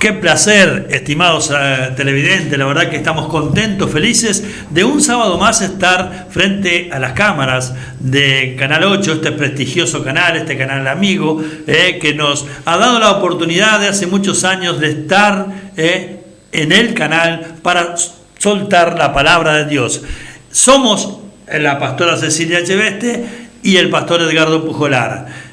Qué placer, estimados televidentes, la verdad que estamos contentos, felices de un sábado más estar frente a las cámaras de Canal 8, este prestigioso canal, este canal amigo, que nos ha dado la oportunidad de hace muchos años de estar en el canal para soltar la palabra de Dios. Somos la pastora Cecilia Echeveste y el pastor Edgardo Pujolar.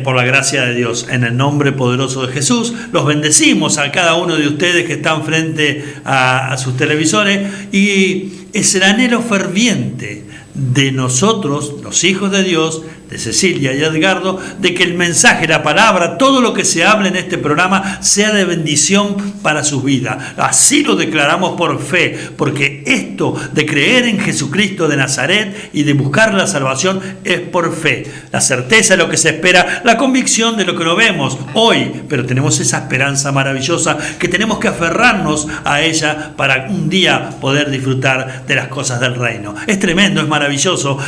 Por la gracia de Dios, en el nombre poderoso de Jesús, los bendecimos a cada uno de ustedes que están frente a sus televisores, y es el anhelo ferviente de nosotros, los hijos de Dios, de Cecilia y Edgardo, de que el mensaje, la palabra, todo lo que se hable en este programa sea de bendición para sus vidas. Así lo declaramos por fe, porque esto de creer en Jesucristo de Nazaret y de buscar la salvación es por fe. La certeza de lo que se espera, la convicción de lo que no vemos hoy, pero tenemos esa esperanza maravillosa que tenemos que aferrarnos a ella para un día poder disfrutar de las cosas del reino. Es tremendo, es maravilloso,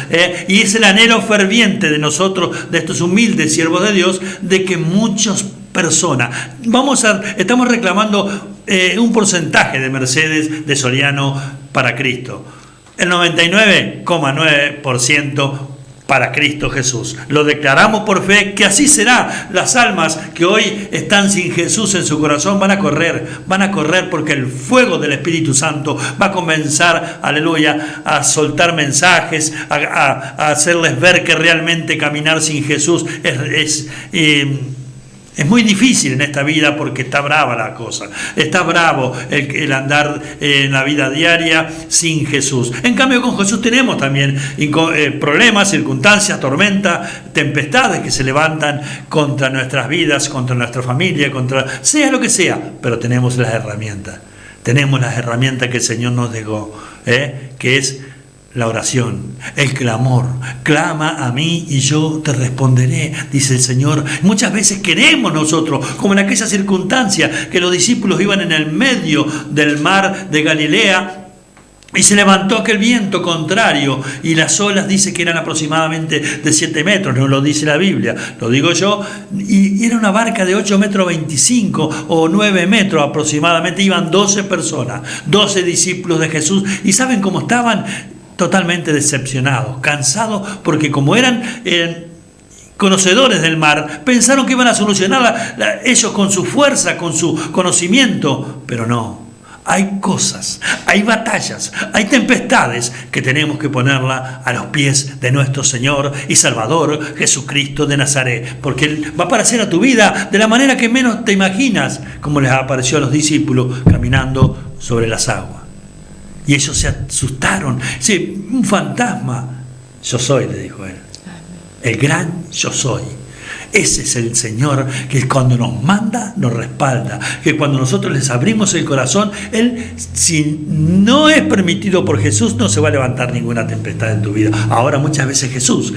y es el anhelo ferviente de nosotros, de estos humildes siervos de Dios, de que muchas personas, estamos reclamando un porcentaje de Mercedes de Soriano para Cristo, el 99,9% para Cristo Jesús. Lo declaramos por fe que así será. Las almas que hoy están sin Jesús en su corazón van a correr porque el fuego del Espíritu Santo va a comenzar, aleluya, a soltar mensajes, a hacerles ver que realmente caminar sin Jesús es muy difícil en esta vida, porque está brava la cosa. Está bravo el andar en la vida diaria sin Jesús. En cambio, con Jesús tenemos también problemas, circunstancias, tormentas, tempestades que se levantan contra nuestras vidas, contra nuestra familia, sea lo que sea. Pero tenemos las herramientas. Tenemos las herramientas que el Señor nos dejó, que es la oración, el clamor. Clama a mí y yo te responderé, dice el Señor. Muchas veces queremos nosotros, como en aquella circunstancia que los discípulos iban en el medio del mar de Galilea y se levantó aquel viento contrario y las olas, dice que eran aproximadamente de 7 metros, no lo dice la Biblia, lo digo yo, y era una barca de 8 metros 25 o 9 metros aproximadamente. Iban 12 personas, 12 discípulos de Jesús, y ¿saben cómo estaban? Totalmente decepcionados, cansados, porque como eran conocedores del mar, pensaron que iban a solucionar ellos con su fuerza, con su conocimiento, pero no. Hay cosas, hay batallas, hay tempestades que tenemos que ponerla a los pies de nuestro Señor y Salvador Jesucristo de Nazaret, porque Él va a aparecer a tu vida de la manera que menos te imaginas, como les apareció a los discípulos caminando sobre las aguas. Y ellos se asustaron. Sí, un fantasma. Yo soy, le dijo él. El gran yo soy. Ese es el Señor que cuando nos manda, nos respalda. Que cuando nosotros les abrimos el corazón, Él, si no es permitido por Jesús, no se va a levantar ninguna tempestad en tu vida. Ahora muchas veces Jesús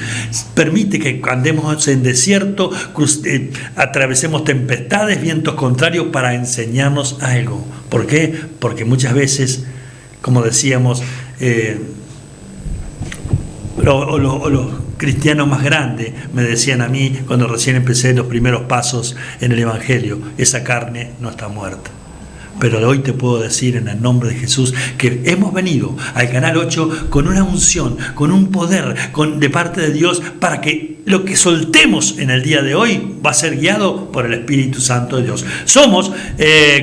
permite que andemos en desierto, atravesemos tempestades, vientos contrarios, para enseñarnos algo. ¿Por qué? Porque muchas veces, como decíamos, los cristianos más grandes me decían a mí cuando recién empecé los primeros pasos en el Evangelio: esa carne no está muerta. Pero hoy te puedo decir en el nombre de Jesús que hemos venido al Canal 8 con una unción, con un poder de parte de Dios, para que lo que soltemos en el día de hoy va a ser guiado por el Espíritu Santo de Dios. Somos,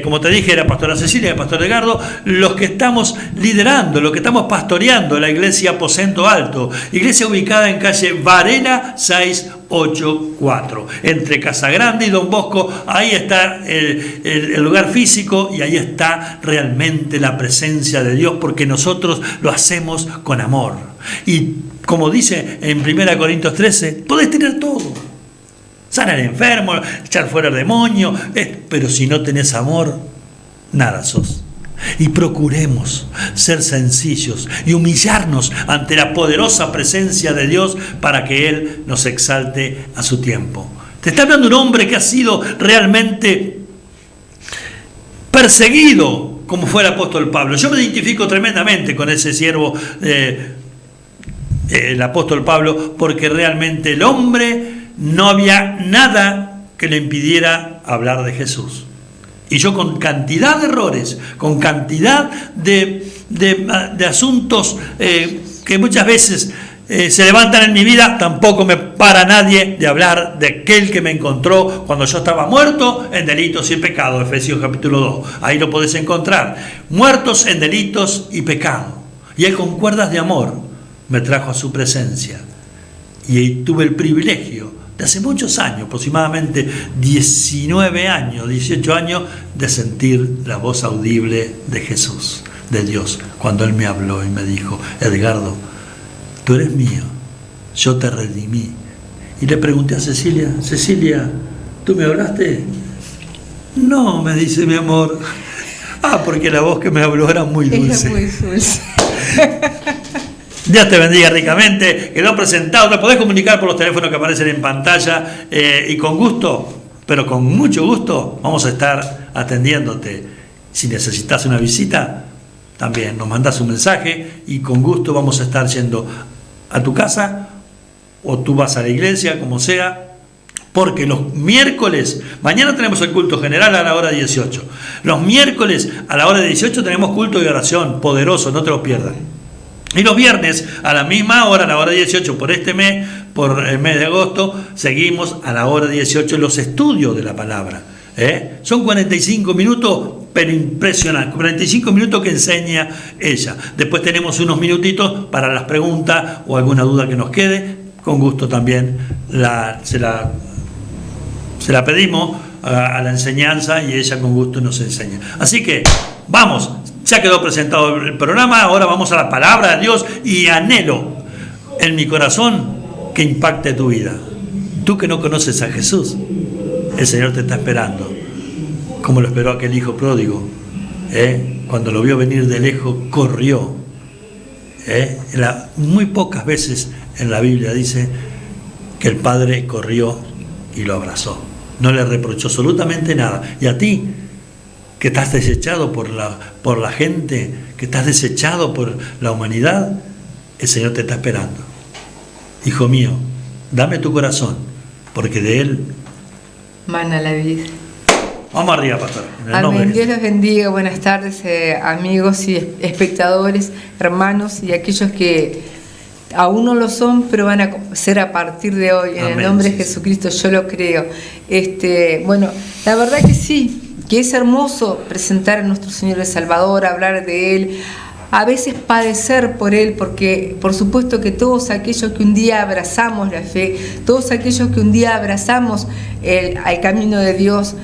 como te dije, la pastora Cecilia y el pastor Edgardo, los que estamos liderando, los que estamos pastoreando la iglesia Aposento Alto, iglesia ubicada en calle Varela 684, entre Casa Grande y Don Bosco. Ahí está el lugar físico, y ahí está realmente la presencia de Dios, porque nosotros lo hacemos con amor. Y como dice en 1 Corintios 13, podés tener todo: sanar al enfermo, echar fuera el demonio, pero si no tenés amor, nada sos. Y procuremos ser sencillos y humillarnos ante la poderosa presencia de Dios para que Él nos exalte a su tiempo. Te está hablando un hombre que ha sido realmente perseguido, como fue el apóstol Pablo. Yo me identifico tremendamente con ese siervo, el apóstol Pablo, porque realmente el hombre no había nada que le impidiera hablar de Jesús. Y yo con cantidad de errores, con cantidad de asuntos que muchas veces se levantan en mi vida, tampoco me para nadie de hablar de aquel que me encontró cuando yo estaba muerto en delitos y pecados, Efesios capítulo 2. Ahí lo podés encontrar. Muertos en delitos y pecado. Y Él con cuerdas de amor me trajo a su presencia. Y tuve el privilegio de hace muchos años, aproximadamente 19 años, 18 años, de sentir la voz audible de Jesús, de Dios, cuando Él me habló y me dijo: Edgardo, tú eres mío, yo te redimí. Y le pregunté a Cecilia: Cecilia, ¿tú me hablaste? No, me dice mi amor. Porque la voz que me habló era muy dulce. Es muy dulce. Dios te bendiga ricamente. Quedó presentado. Te podés comunicar por los teléfonos que aparecen en pantalla y con gusto, pero con mucho gusto, vamos a estar atendiéndote. Si necesitas una visita, también nos mandás un mensaje y con gusto vamos a estar yendo a tu casa o tú vas a la iglesia, como sea, porque los miércoles, mañana tenemos el culto general a la hora 18. Los miércoles a la hora 18 tenemos culto de oración poderoso, no te lo pierdas. Y los viernes a la misma hora, a la hora 18, por este mes, por el mes de agosto, seguimos a la hora 18 los estudios de la palabra. Son 45 minutos, pero impresionante. 45 minutos que enseña ella. Después tenemos unos minutitos para las preguntas o alguna duda que nos quede. Con gusto también se la pedimos a la enseñanza y ella con gusto nos enseña. Así que vamos. Ya quedó presentado el programa, ahora vamos a la palabra de Dios y anhelo en mi corazón que impacte tu vida. Tú que no conoces a Jesús, el Señor te está esperando, como lo esperó aquel hijo pródigo. Cuando lo vio venir de lejos, corrió. Muy pocas veces en la Biblia dice que el Padre corrió y lo abrazó. No le reprochó absolutamente nada. Y a ti, que estás desechado por la gente, que estás desechado por la humanidad, el Señor te está esperando. Hijo mío, dame tu corazón, porque de Él mana la vida. Vamos arriba, pastor. Amén. Dios los bendiga. Buenas tardes, amigos y espectadores, hermanos y aquellos que aún no lo son, pero van a ser a partir de hoy. En el nombre de Jesucristo, yo lo creo. Bueno, la verdad que sí, que es hermoso presentar a nuestro Señor el Salvador, hablar de Él, a veces padecer por Él, porque por supuesto que todos aquellos que un día abrazamos la fe, todos aquellos que un día abrazamos al camino de Dios,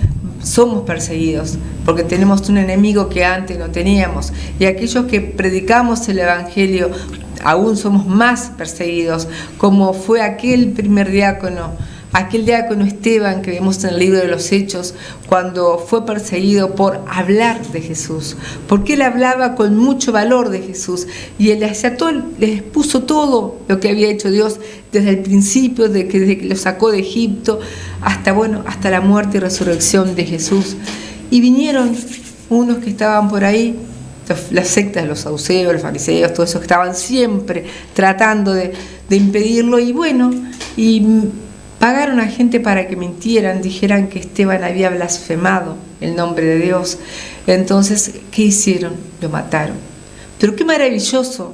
somos perseguidos, porque tenemos un enemigo que antes no teníamos, y aquellos que predicamos el Evangelio, aún somos más perseguidos, como fue aquel primer diácono Esteban que vemos en el libro de los Hechos, cuando fue perseguido por hablar de Jesús, porque él hablaba con mucho valor de Jesús y él les expuso todo lo que había hecho Dios desde el principio, desde que lo sacó de Egipto hasta la muerte y resurrección de Jesús. Y vinieron unos que estaban por ahí, las sectas de los saduceos, los fariseos, todo eso, que estaban siempre tratando de impedirlo, y pagaron a gente para que mintieran, dijeran que Esteban había blasfemado el nombre de Dios. Entonces, ¿qué hicieron? Lo mataron. Pero qué maravilloso,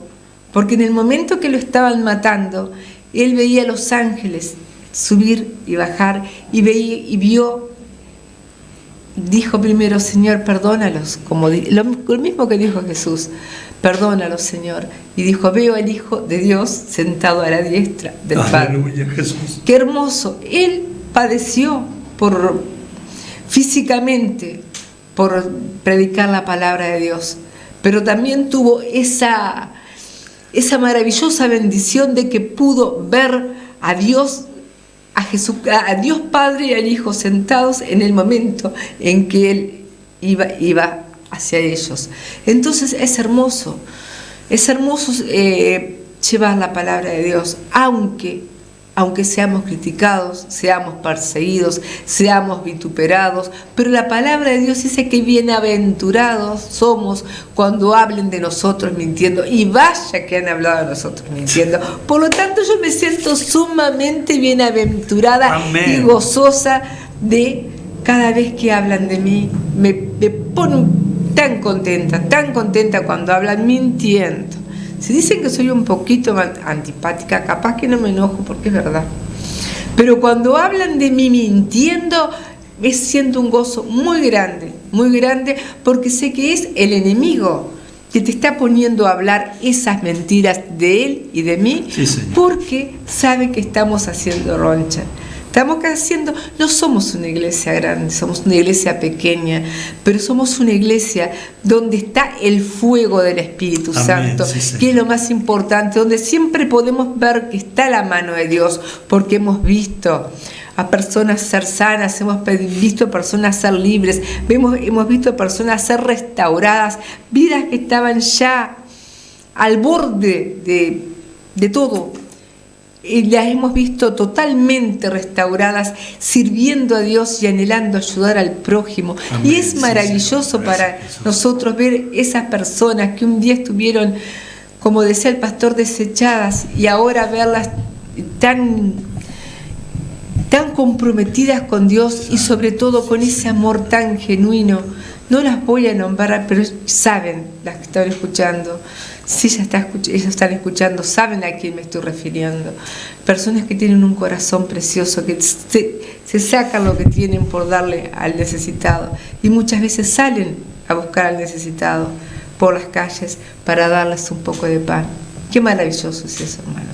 porque en el momento que lo estaban matando, él veía a los ángeles subir y bajar, y vio, dijo primero: Señor, perdónalos, lo mismo que dijo Jesús: perdónalos, Señor. Y dijo: veo al Hijo de Dios sentado a la diestra del Padre. Aleluya, Jesús. Qué hermoso. Él padeció físicamente por predicar la palabra de Dios, pero también tuvo esa maravillosa bendición de que pudo ver a Dios, a Dios Padre y al Hijo sentados en el momento en que él iba hacia ellos. Entonces es hermoso llevar la palabra de Dios, aunque seamos criticados, seamos perseguidos, seamos vituperados, pero la palabra de Dios dice que bienaventurados somos cuando hablen de nosotros mintiendo, y vaya que han hablado de nosotros mintiendo. Por lo tanto, yo me siento sumamente bienaventurada. Amén. Y gozosa de cada vez que hablan de mí, me pone tan contenta cuando hablan mintiendo. Si dicen que soy un poquito antipática, capaz que no me enojo porque es verdad. Pero cuando hablan de mí mintiendo, siento un gozo muy grande, porque sé que es el enemigo que te está poniendo a hablar esas mentiras de él y de mí, sí, porque sabe que estamos haciendo roncha. No somos una iglesia grande, somos una iglesia pequeña, pero somos una iglesia donde está el fuego del Espíritu Santo, sí, que es lo más importante, donde siempre podemos ver que está la mano de Dios, porque hemos visto a personas ser sanas, hemos visto a personas ser libres, hemos visto a personas ser restauradas, vidas que estaban ya al borde de todo. Y las hemos visto totalmente restauradas, sirviendo a Dios y anhelando ayudar al prójimo. Amén. Y es maravilloso para nosotros ver esas personas que un día estuvieron, como decía el pastor, desechadas, y ahora verlas tan comprometidas con Dios y sobre todo con ese amor tan genuino. No las voy a nombrar, pero saben las que están escuchando. Si ellos están escuchando, saben a quién me estoy refiriendo. Personas que tienen un corazón precioso, que se sacan lo que tienen por darle al necesitado. Y muchas veces salen a buscar al necesitado por las calles para darles un poco de pan. Qué maravilloso es eso, hermano.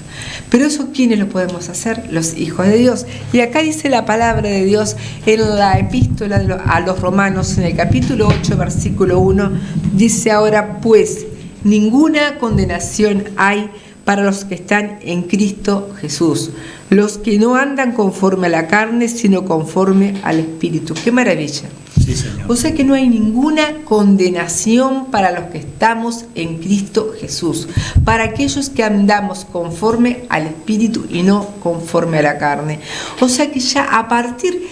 Pero eso, ¿quiénes lo podemos hacer? Los hijos de Dios. Y acá dice la palabra de Dios en la epístola a los Romanos, en el capítulo 8, versículo 1, dice: ahora pues, ninguna condenación hay para los que están en Cristo Jesús, los que no andan conforme a la carne, sino conforme al Espíritu. ¡Qué maravilla! Sí, Señor. O sea que no hay ninguna condenación para los que estamos en Cristo Jesús, para aquellos que andamos conforme al Espíritu y no conforme a la carne. O sea que ya a partir...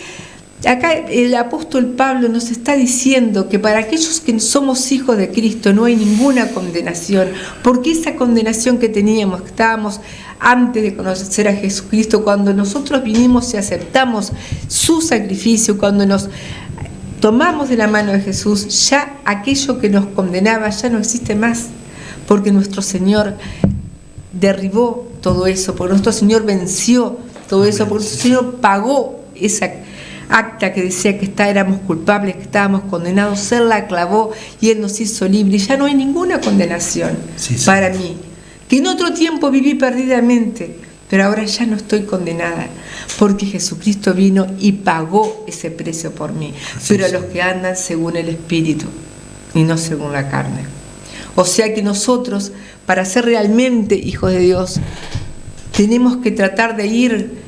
Acá el apóstol Pablo nos está diciendo que para aquellos que somos hijos de Cristo no hay ninguna condenación, porque esa condenación que teníamos, que estábamos antes de conocer a Jesucristo, cuando nosotros vinimos y aceptamos su sacrificio, cuando nos tomamos de la mano de Jesús, ya aquello que nos condenaba ya no existe más, porque nuestro Señor derribó todo eso, porque nuestro Señor venció todo eso, porque nuestro Señor pagó esa acta que decía que éramos culpables, que estábamos condenados. Él la clavó y Él nos hizo libre. Y ya no hay ninguna condenación para mí, que en otro tiempo viví perdidamente, pero ahora ya no estoy condenada, porque Jesucristo vino y pagó ese precio por mí. Pero a los que andan según el Espíritu y no según la carne. O sea que nosotros, para ser realmente hijos de Dios, tenemos que tratar de ir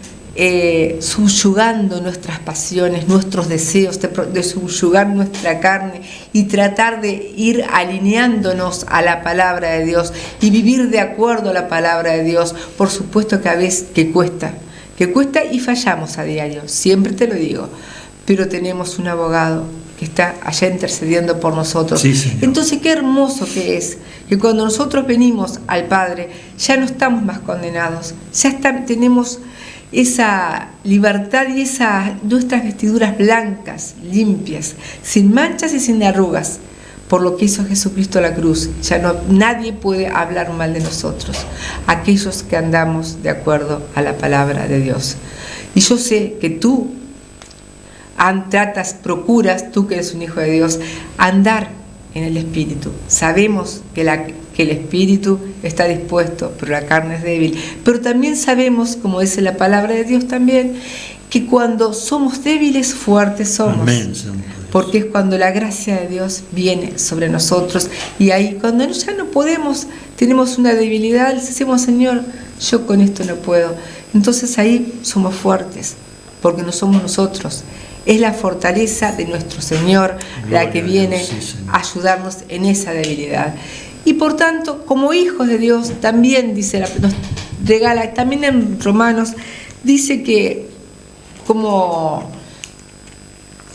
subyugando nuestras pasiones, nuestros deseos, de subyugar nuestra carne y tratar de ir alineándonos a la palabra de Dios y vivir de acuerdo a la palabra de Dios. Por supuesto que a veces que cuesta y fallamos a diario, siempre te lo digo, pero tenemos un abogado que está allá intercediendo por nosotros. Sí, entonces qué hermoso que es que cuando nosotros venimos al Padre ya no estamos más condenados, tenemos esa libertad y nuestras vestiduras blancas, limpias, sin manchas y sin arrugas, por lo que hizo Jesucristo a la cruz. Ya nadie puede hablar mal de nosotros, aquellos que andamos de acuerdo a la palabra de Dios. Y yo sé que tú procuras, tú que eres un hijo de Dios, andar en el Espíritu. Sabemos que el Espíritu está dispuesto, pero la carne es débil. Pero también sabemos, como dice la palabra de Dios también, que cuando somos débiles, fuertes somos. Amén. Porque es cuando la gracia de Dios viene sobre nosotros. Y ahí, cuando ya no podemos, tenemos una debilidad, le decimos: Señor, yo con esto no puedo. Entonces ahí somos fuertes, porque no somos nosotros. Es la fortaleza de nuestro Señor la que viene a ayudarnos en esa debilidad. Y por tanto, como hijos de Dios, también nos regala, también en Romanos, dice que como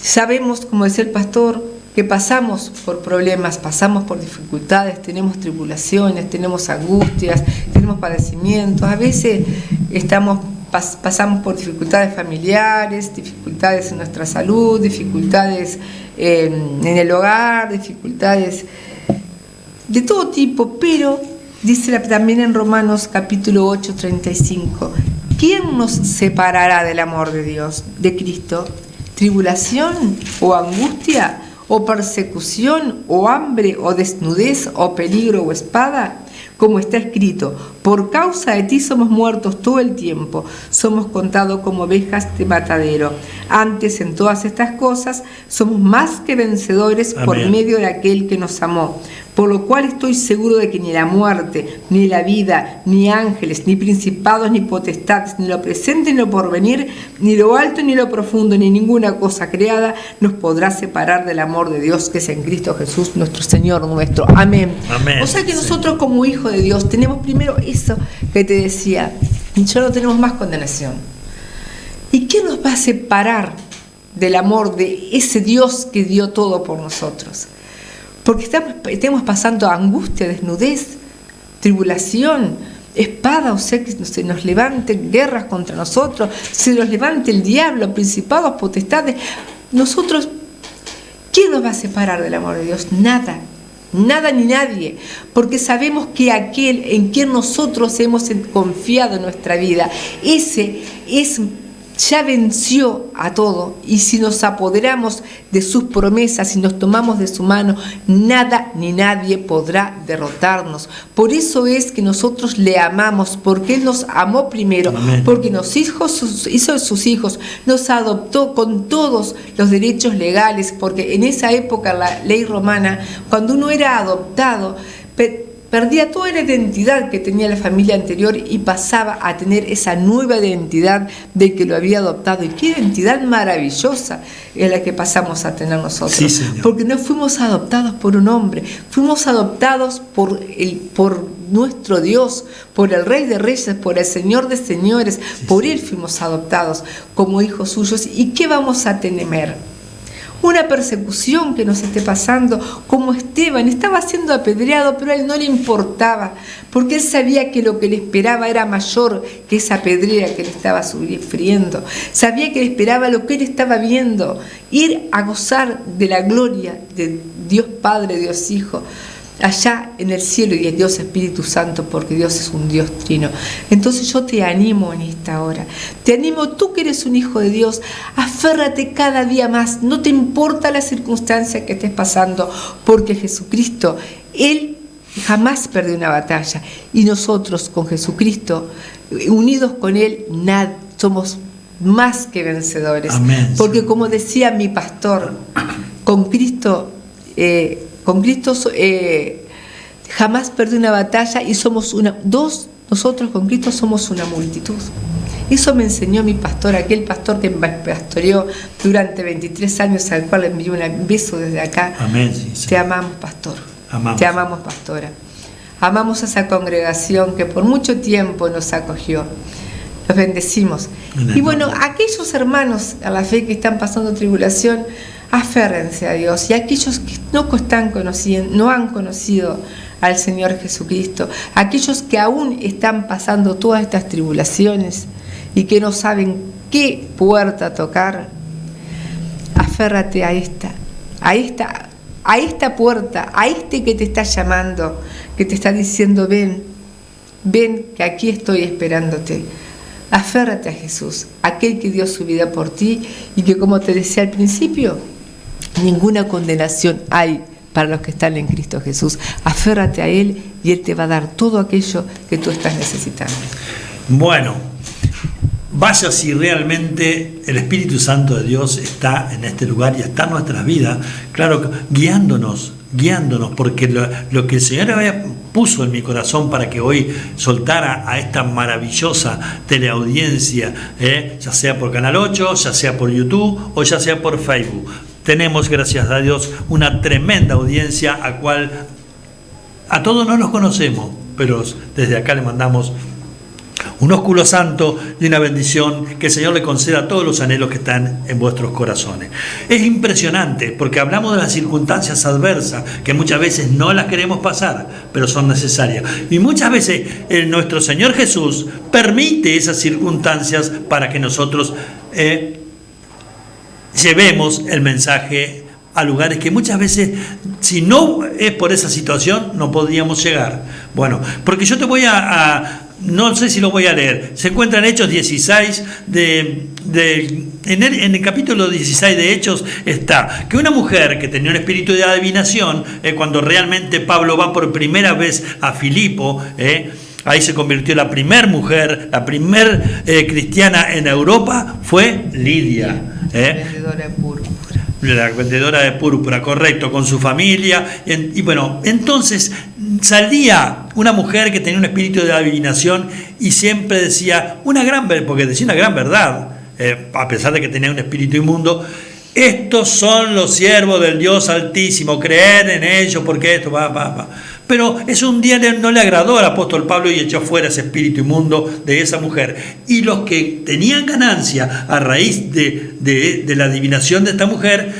sabemos, como decía el pastor, que pasamos por problemas, pasamos por dificultades, tenemos tribulaciones, tenemos angustias, tenemos padecimientos, a veces estamos pasamos por dificultades familiares, dificultades en nuestra salud, dificultades en el hogar, dificultades de todo tipo, pero dice también en Romanos capítulo 8, 35, ¿quién nos separará del amor de Dios, de Cristo? ¿Tribulación o angustia o persecución o hambre o desnudez o peligro o espada? Como está escrito, por causa de ti somos muertos todo el tiempo, somos contados como ovejas de matadero. Antes, en todas estas cosas, somos más que vencedores. Amén. Por medio de aquel que nos amó. Por lo cual estoy seguro de que ni la muerte, ni la vida, ni ángeles, ni principados, ni potestades, ni lo presente, ni lo porvenir, ni lo alto, ni lo profundo, ni ninguna cosa creada nos podrá separar del amor de Dios que es en Cristo Jesús, nuestro Señor nuestro. Amén. Amén. O sea que nosotros como hijos de Dios tenemos primero eso que te decía, ya no tenemos más condenación. ¿Y qué nos va a separar del amor de ese Dios que dio todo por nosotros? Porque estamos pasando angustia, desnudez, tribulación, espada, o sea que se nos levanten guerras contra nosotros, se nos levante el diablo, principados, potestades. Nosotros, ¿quién nos va a separar del amor de Dios? Nada. Nada ni nadie, porque sabemos que aquel en quien nosotros hemos confiado en nuestra vida, ese ya venció a todo, y si nos apoderamos de sus promesas y nos tomamos de su mano, nada ni nadie podrá derrotarnos. Por eso es que nosotros le amamos, porque Él nos amó primero. Amén. Porque nos hizo sus hijos, nos adoptó con todos los derechos legales, porque en esa época, la ley romana, cuando uno era adoptado, perdía toda la identidad que tenía la familia anterior y pasaba a tener esa nueva identidad de que lo había adoptado. Y qué identidad maravillosa es la que pasamos a tener nosotros. Sí, porque no fuimos adoptados por un hombre, fuimos adoptados por nuestro Dios, por el Rey de Reyes, por el Señor de Señores. Sí, por Él fuimos adoptados como hijos suyos. ¿Y qué vamos a temer? Una persecución que nos esté pasando, como Esteban estaba siendo apedreado, pero a él no le importaba, porque él sabía que lo que le esperaba era mayor que esa pedrera que le estaba sufriendo. Sabía que le esperaba lo que él estaba viendo, ir a gozar de la gloria de Dios Padre, Dios Hijo, allá en el cielo, y en Dios Espíritu Santo, porque Dios es un Dios trino. Entonces yo te animo en esta hora, te animo, tú que eres un hijo de Dios, aférrate cada día más, no te importa la circunstancia que estés pasando, porque Jesucristo, Él jamás perdió una batalla, y nosotros con Jesucristo, unidos con Él, somos más que vencedores. Amén. Porque como decía mi pastor, con Cristo jamás perdió una batalla, y nosotros con Cristo somos una multitud. Eso me enseñó mi pastor, aquel pastor que me pastoreó durante 23 años, al cual le envío un beso desde acá. Amén. Sí. Te amamos, pastor. Te amamos, pastora. Amamos a esa congregación que por mucho tiempo nos acogió. Los bendecimos. Y bueno, aquellos hermanos a la fe que están pasando tribulación, aférrense a Dios. Y aquellos que no han conocido al Señor Jesucristo, aquellos que aún están pasando todas estas tribulaciones y que no saben qué puerta tocar, aférrate a esta puerta, a este que te está llamando, que te está diciendo: ven, que aquí estoy esperándote. Aférrate a Jesús, aquel que dio su vida por ti, y que, como te decía al principio, ninguna condenación hay para los que están en Cristo Jesús. Aférrate a Él y Él te va a dar todo aquello que tú estás necesitando. Bueno, vaya si realmente el Espíritu Santo de Dios está en este lugar y está en nuestras vidas, claro, guiándonos, porque lo que el Señor puso en mi corazón para que hoy soltara a esta maravillosa teleaudiencia, ya sea por Canal 8, ya sea por YouTube o ya sea por Facebook. Tenemos, gracias a Dios, una tremenda audiencia a todos no los conocemos, pero desde acá le mandamos un ósculo santo y una bendición, que el Señor le conceda todos los anhelos que están en vuestros corazones. Es impresionante porque hablamos de las circunstancias adversas que muchas veces no las queremos pasar, pero son necesarias. Y muchas veces nuestro Señor Jesús permite esas circunstancias para que nosotros llevemos el mensaje a lugares que muchas veces, si no es por esa situación, no podríamos llegar. Bueno, porque yo te voy no sé si lo voy a leer. Se encuentra en Hechos 16, en el capítulo 16 de Hechos está que una mujer que tenía un espíritu de adivinación, cuando realmente Pablo va por primera vez a Filipo, ahí se convirtió la primer mujer, la primer cristiana en Europa, fue Lidia. Vendedora de púrpura. La vendedora de púrpura, correcto, con su familia. Y bueno, entonces salía una mujer que tenía un espíritu de adivinación y siempre decía porque decía una gran verdad, a pesar de que tenía un espíritu inmundo: estos son los siervos del Dios Altísimo, creed en ellos porque esto va. Pero eso un día no le agradó al apóstol Pablo y echó fuera ese espíritu inmundo de esa mujer. Y los que tenían ganancia a raíz de la adivinación de esta mujer,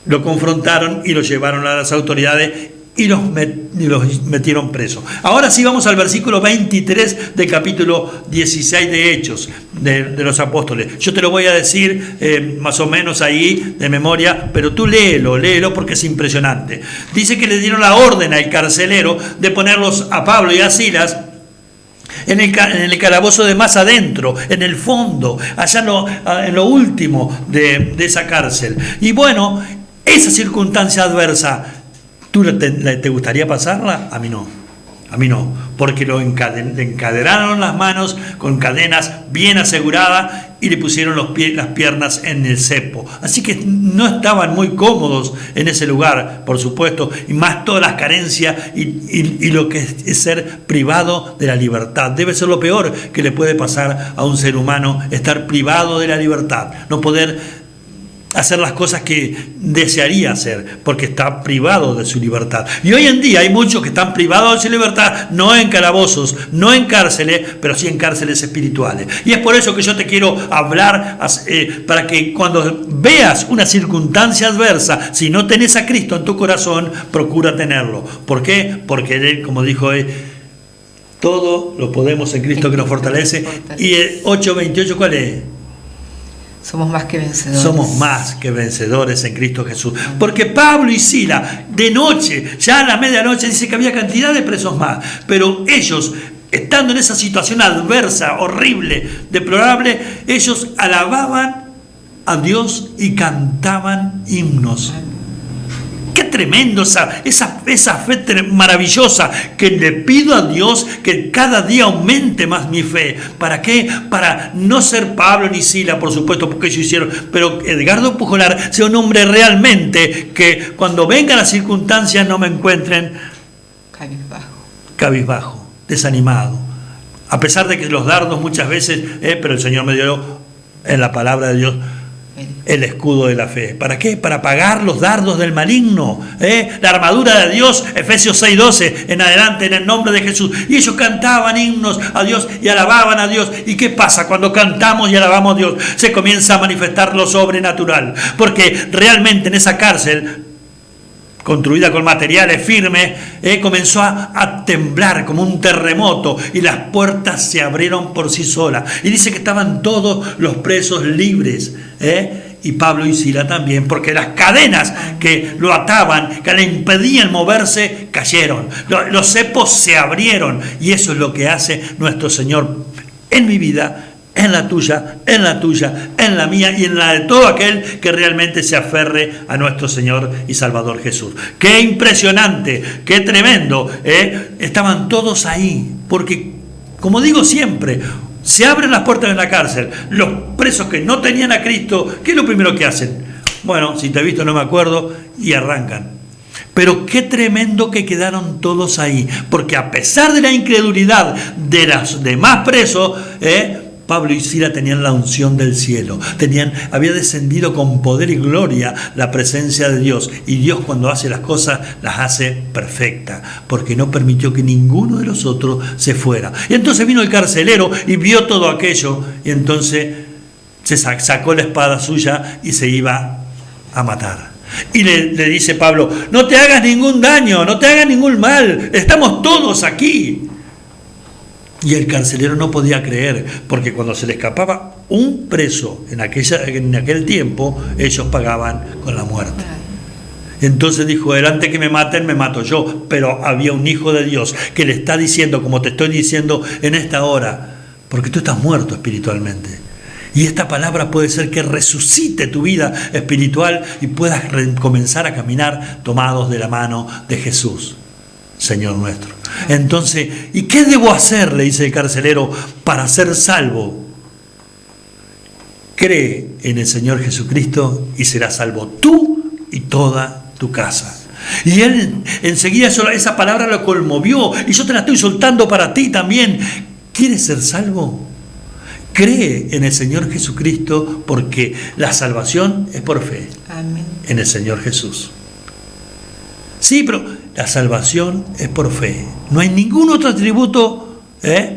lo confrontaron y lo llevaron a las autoridades y los metieron preso. Ahora sí vamos al versículo 23 del capítulo 16 de Hechos de los Apóstoles. Yo te lo voy a decir más o menos ahí de memoria, pero tú léelo porque es impresionante. Dice que le dieron la orden al carcelero de ponerlos a Pablo y a Silas en el calabozo de más adentro, en el fondo, allá en lo último de esa cárcel. Y bueno, esa circunstancia adversa, ¿tú te gustaría pasarla? A mí no, porque le encadenaron las manos con cadenas bien aseguradas y le pusieron las piernas en el cepo. Así que no estaban muy cómodos en ese lugar, por supuesto, y más todas las carencias y lo que es ser privado de la libertad. Debe ser lo peor que le puede pasar a un ser humano, estar privado de la libertad, no poder hacer las cosas que desearía hacer, porque está privado de su libertad. Y hoy en día hay muchos que están privados de su libertad, no en calabozos, no en cárceles, pero sí en cárceles espirituales. Y es por eso que yo te quiero hablar, para que cuando veas una circunstancia adversa, si no tenés a Cristo en tu corazón, procura tenerlo. ¿Por qué? Porque Él, como dijo él, todo lo podemos en Cristo que nos fortalece. Y el 8:28, ¿cuál es? Somos más que vencedores. Somos más que vencedores en Cristo Jesús. Porque Pablo y Silas, de noche, ya a la medianoche, dice que había cantidad de presos más. Pero ellos, estando en esa situación adversa, horrible, deplorable, ellos alababan a Dios y cantaban himnos. Qué tremendo esa fe maravillosa, que le pido a Dios que cada día aumente más mi fe. ¿Para qué? Para no ser Pablo ni Silas, por supuesto, porque ellos hicieron, pero Edgardo Pujolar sea un hombre realmente que cuando vengan las circunstancias no me encuentren cabizbajo, desanimado. A pesar de que los dardos muchas veces, pero el Señor me dio en la palabra de Dios el escudo de la fe. ¿Para qué? Para apagar los dardos del maligno. La armadura de Dios, Efesios 6:12 en adelante, en el nombre de Jesús. Y ellos cantaban himnos a Dios y alababan a Dios. ¿Y qué pasa? Cuando cantamos y alabamos a Dios, se comienza a manifestar lo sobrenatural. Porque realmente en esa cárcel, construida con materiales firmes, comenzó a temblar como un terremoto y las puertas se abrieron por sí solas. Y dice que estaban todos los presos libres, y Pablo y Silas también, porque las cadenas que lo ataban, que le impedían moverse, cayeron. Los cepos se abrieron, y eso es lo que hace nuestro Señor en mi vida, en la tuya, en la mía y en la de todo aquel que realmente se aferre a nuestro Señor y Salvador Jesús. ¡Qué impresionante! ¡Qué tremendo! Estaban todos ahí, porque, como digo siempre, se abren las puertas de la cárcel. Los presos que no tenían a Cristo, ¿qué es lo primero que hacen? Bueno, si te he visto no me acuerdo, y arrancan. Pero qué tremendo que quedaron todos ahí, porque a pesar de la incredulidad de los demás presos, Pablo y Sila tenían la unción del cielo, había descendido con poder y gloria la presencia de Dios, y Dios cuando hace las cosas las hace perfectas, porque no permitió que ninguno de los otros se fuera. Y entonces vino el carcelero y vio todo aquello, y entonces se sacó la espada suya y se iba a matar. Y le dice Pablo: no te hagas ningún daño, no te hagas ningún mal, estamos todos aquí. Y el carcelero no podía creer, porque cuando se le escapaba un preso en aquel tiempo, ellos pagaban con la muerte. Entonces dijo: antes que me maten, me mato yo. Pero había un hijo de Dios que le está diciendo, como te estoy diciendo en esta hora, porque tú estás muerto espiritualmente. Y esta palabra puede ser que resucite tu vida espiritual y puedas comenzar a caminar tomados de la mano de Jesús, Señor nuestro. Entonces, ¿y qué debo hacer?, le dice el carcelero, para ser salvo. Cree en el Señor Jesucristo y serás salvo tú y toda tu casa. Y él enseguida esa palabra lo conmovió, y yo te la estoy soltando para ti también. ¿Quieres ser salvo? Cree en el Señor Jesucristo, porque la salvación es por fe. Amén. En el Señor Jesús. Sí, pero la salvación es por fe. No hay ningún otro atributo,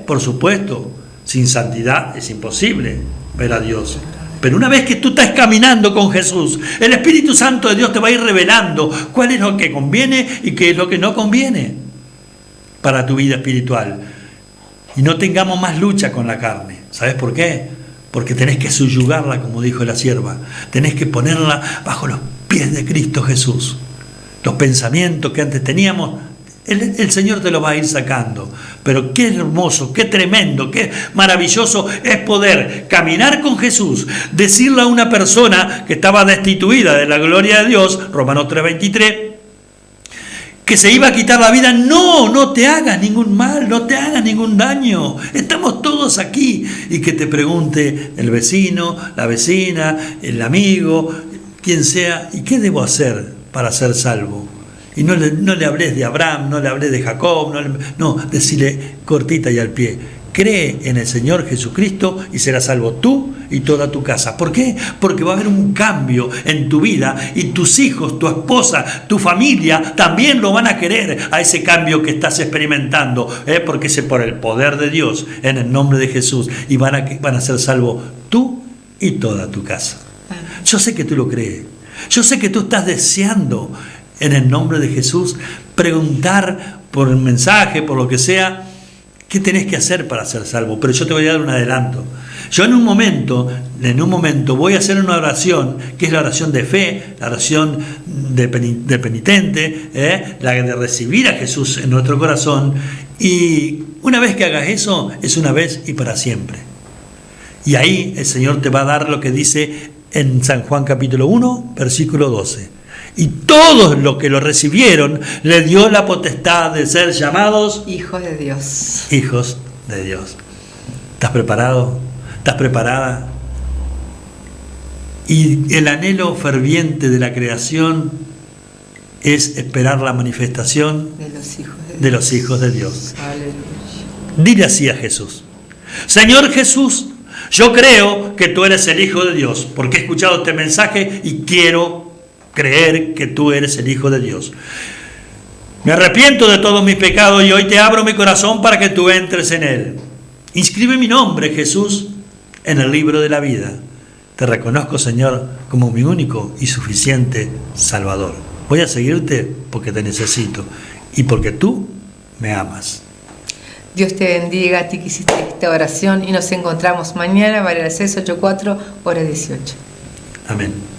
por supuesto. Sin santidad es imposible ver a Dios. Pero una vez que tú estás caminando con Jesús, el Espíritu Santo de Dios te va a ir revelando cuál es lo que conviene y qué es lo que no conviene para tu vida espiritual. Y no tengamos más lucha con la carne. ¿Sabes por qué? Porque tenés que subyugarla, como dijo la sierva. Tenés que ponerla bajo los pies de Cristo Jesús. Los pensamientos que antes teníamos, el Señor te los va a ir sacando. Pero qué hermoso, qué tremendo, qué maravilloso es poder caminar con Jesús, decirle a una persona que estaba destituida de la gloria de Dios, Romanos 3:23, que se iba a quitar la vida: no te hagas ningún mal, no te hagas ningún daño, estamos todos aquí. Y que te pregunte el vecino, la vecina, el amigo, quien sea: ¿y qué debo hacer para ser salvo? Y no le hables de Abraham, no le hables de Jacob, decile cortita y al pie: cree en el Señor Jesucristo y serás salvo tú y toda tu casa. ¿Por qué? Porque va a haber un cambio en tu vida, y tus hijos, tu esposa, tu familia también lo van a querer, a ese cambio que estás experimentando, porque es por el poder de Dios, en el nombre de Jesús, y van a ser salvos tú y toda tu casa. Yo sé que tú lo crees, yo sé que tú estás deseando, en el nombre de Jesús, preguntar por el mensaje, por lo que sea, ¿qué tenés que hacer para ser salvo? Pero yo te voy a dar un adelanto. Yo en un momento voy a hacer una oración, que es la oración de fe, la oración de penitente, la de recibir a Jesús en nuestro corazón. Y una vez que hagas eso, es una vez y para siempre. Y ahí el Señor te va a dar lo que dice en San Juan capítulo 1, versículo 12. Y todos los que lo recibieron le dio la potestad de ser llamados hijos de Dios. Hijos de Dios. ¿Estás preparado? ¿Estás preparada? Y el anhelo ferviente de la creación es esperar la manifestación de los hijos de Dios. Aleluya. Dile así a Jesús: Señor Jesús, yo creo que tú eres el Hijo de Dios, porque he escuchado este mensaje y quiero creer que tú eres el Hijo de Dios. Me arrepiento de todos mis pecados y hoy te abro mi corazón para que tú entres en él. Inscribe mi nombre, Jesús, en el libro de la vida. Te reconozco, Señor, como mi único y suficiente Salvador. Voy a seguirte porque te necesito y porque tú me amas. Dios te bendiga a ti que hiciste esta oración, y nos encontramos mañana, María Garcés 84, hora 18. Amén.